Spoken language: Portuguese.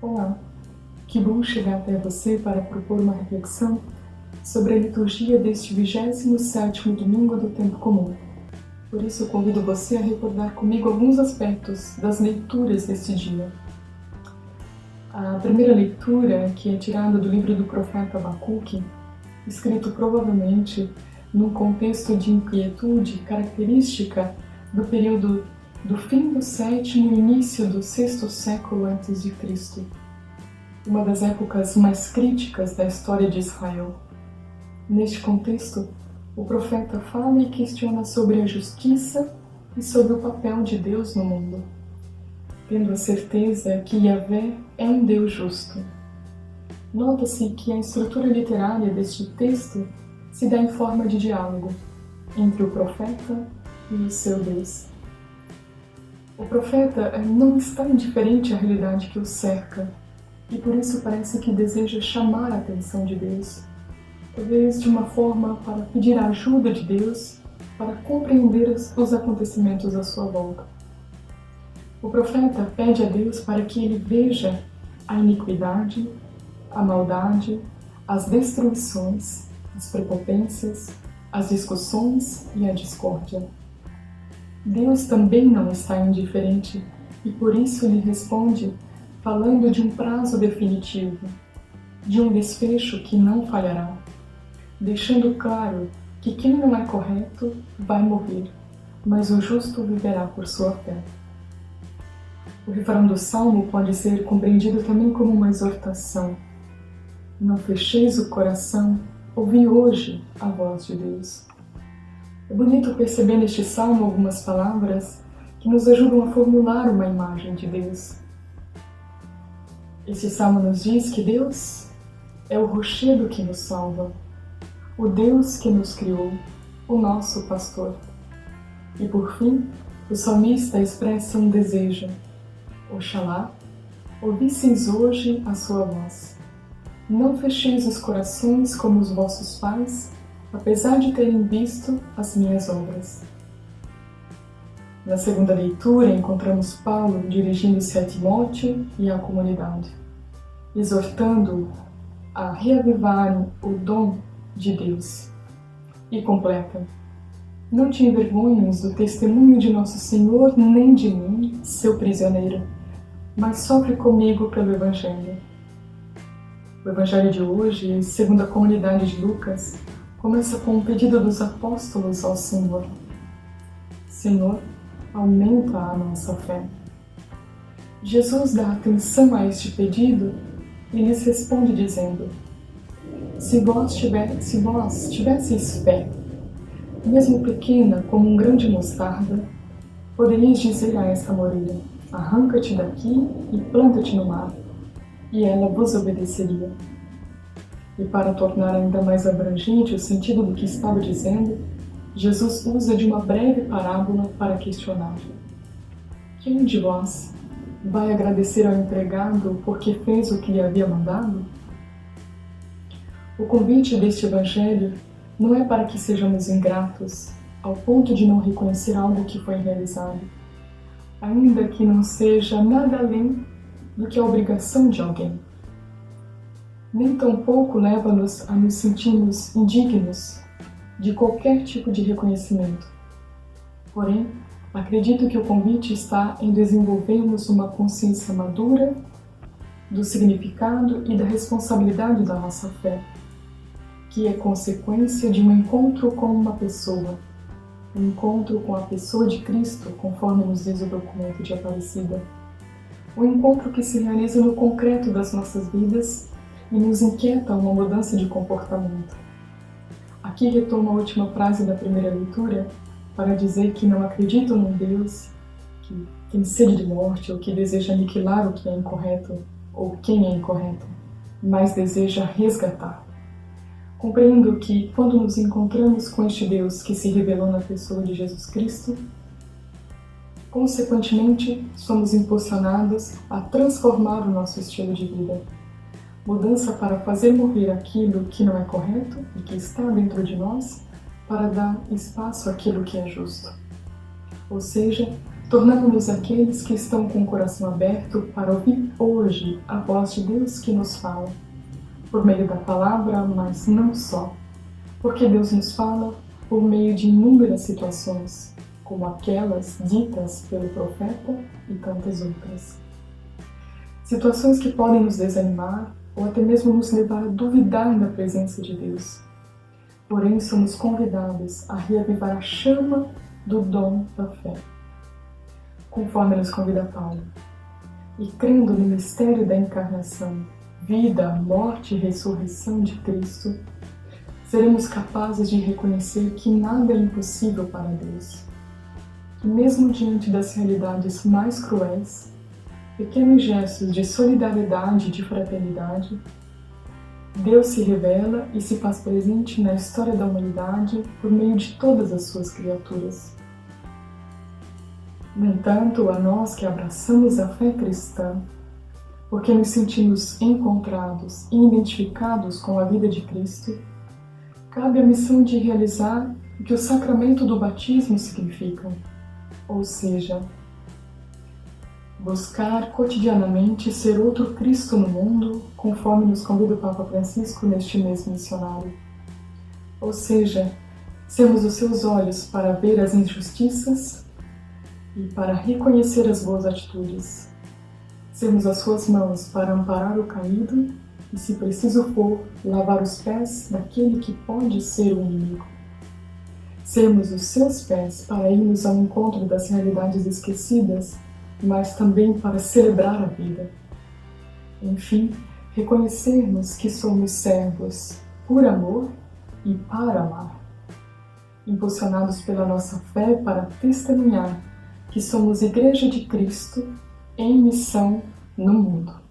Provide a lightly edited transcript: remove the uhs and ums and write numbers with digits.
Olá, que bom chegar até você para propor uma reflexão sobre a liturgia deste 27º domingo do Tempo Comum. Por isso, convido você a recordar comigo alguns aspectos das leituras deste dia. A primeira leitura, que é tirada do livro do profeta Abacuque, escrito provavelmente num contexto de inquietude característica do período do fim do 7º e início do 6º século a.C., uma das épocas mais críticas da história de Israel. Neste contexto, o profeta fala e questiona sobre a justiça e sobre o papel de Deus no mundo, tendo a certeza que Yahvé é um Deus justo. Nota-se que a estrutura literária deste texto se dá em forma de diálogo entre o profeta e o seu Deus. O profeta não está indiferente à realidade que o cerca, e por isso parece que deseja chamar a atenção de Deus, talvez de uma forma para pedir a ajuda de Deus para compreender os acontecimentos à sua volta. O profeta pede a Deus para que ele veja a iniquidade, a maldade, as destruições, as prepotências, as discussões e a discórdia. Deus também não está indiferente e por isso lhe responde falando de um prazo definitivo, de um desfecho que não falhará, deixando claro que quem não é correto vai morrer, mas o justo viverá por sua fé. O refrão do Salmo pode ser compreendido também como uma exortação. Não fecheis o coração, ouvi hoje a voz de Deus. É bonito perceber neste Salmo algumas palavras que nos ajudam a formular uma imagem de Deus. Esse Salmo nos diz que Deus é o rochedo que nos salva, o Deus que nos criou, o nosso pastor. E por fim, o salmista expressa um desejo: Oxalá, ouvisseis hoje a sua voz. Não fecheis os corações como os vossos pais, apesar de terem visto as minhas obras. Na segunda leitura, encontramos Paulo dirigindo-se a Timóteo e à comunidade, exortando a reavivarem o dom de Deus. E completa: Não te envergonhes do testemunho de nosso Senhor, nem de mim, seu prisioneiro, mas sofre comigo pelo Evangelho. O Evangelho de hoje, segundo a comunidade de Lucas, começa com um pedido dos apóstolos ao Senhor: Senhor, aumenta a nossa fé. Jesus dá atenção a este pedido e lhes responde dizendo: Se vós tivesseis fé, mesmo pequena como um grão de mostarda, poderíeis dizer a esta moreira: Arranca-te daqui e planta-te no mar, e ela vos obedeceria. E para tornar ainda mais abrangente o sentido do que estava dizendo, Jesus usa de uma breve parábola para questionar: Quem de vós vai agradecer ao empregado porque fez o que lhe havia mandado? O convite deste Evangelho não é para que sejamos ingratos ao ponto de não reconhecer algo que foi realizado, ainda que não seja nada além do que a obrigação de alguém. Nem tampouco leva-nos a nos sentirmos indignos de qualquer tipo de reconhecimento. Porém, acredito que o convite está em desenvolvermos uma consciência madura do significado e da responsabilidade da nossa fé, que é consequência de um encontro com uma pessoa, um encontro com a pessoa de Cristo, conforme nos diz o documento de Aparecida. Um encontro que se realiza no concreto das nossas vidas e nos inquieta uma mudança de comportamento. Aqui retomo a última frase da primeira leitura para dizer que não acredito num Deus que tem sede de morte ou que deseja aniquilar o que é incorreto ou quem é incorreto, mas deseja resgatar. Compreendo que quando nos encontramos com este Deus que se revelou na pessoa de Jesus Cristo, consequentemente somos impulsionados a transformar o nosso estilo de vida. Mudança para fazer morrer aquilo que não é correto e que está dentro de nós, para dar espaço àquilo que é justo. Ou seja, tornando-nos aqueles que estão com o coração aberto para ouvir hoje a voz de Deus que nos fala, por meio da palavra, mas não só, porque Deus nos fala por meio de inúmeras situações, como aquelas ditas pelo profeta e tantas outras. Situações que podem nos desanimar ou até mesmo nos levar a duvidar da presença de Deus. Porém, somos convidados a reavivar a chama do dom da fé, conforme nos convida Paulo. E crendo no mistério da encarnação, vida, morte e ressurreição de Cristo, seremos capazes de reconhecer que nada é impossível para Deus. Que mesmo diante das realidades mais cruéis, pequenos gestos de solidariedade e de fraternidade, Deus se revela e se faz presente na história da humanidade por meio de todas as suas criaturas. No entanto, a nós que abraçamos a fé cristã, porque nos sentimos encontrados e identificados com a vida de Cristo, cabe a missão de realizar o que o sacramento do batismo significa, ou seja, buscar cotidianamente ser outro Cristo no mundo, conforme nos convida o Papa Francisco neste mês missionário. Ou seja, sermos os seus olhos para ver as injustiças e para reconhecer as boas atitudes. Sermos as suas mãos para amparar o caído e, se preciso for, lavar os pés daquele que pode ser o inimigo. Sermos os seus pés para irmos ao encontro das realidades esquecidas, mas também para celebrar a vida. Enfim, reconhecermos que somos servos por amor e para amar, impulsionados pela nossa fé para testemunhar que somos Igreja de Cristo em missão no mundo.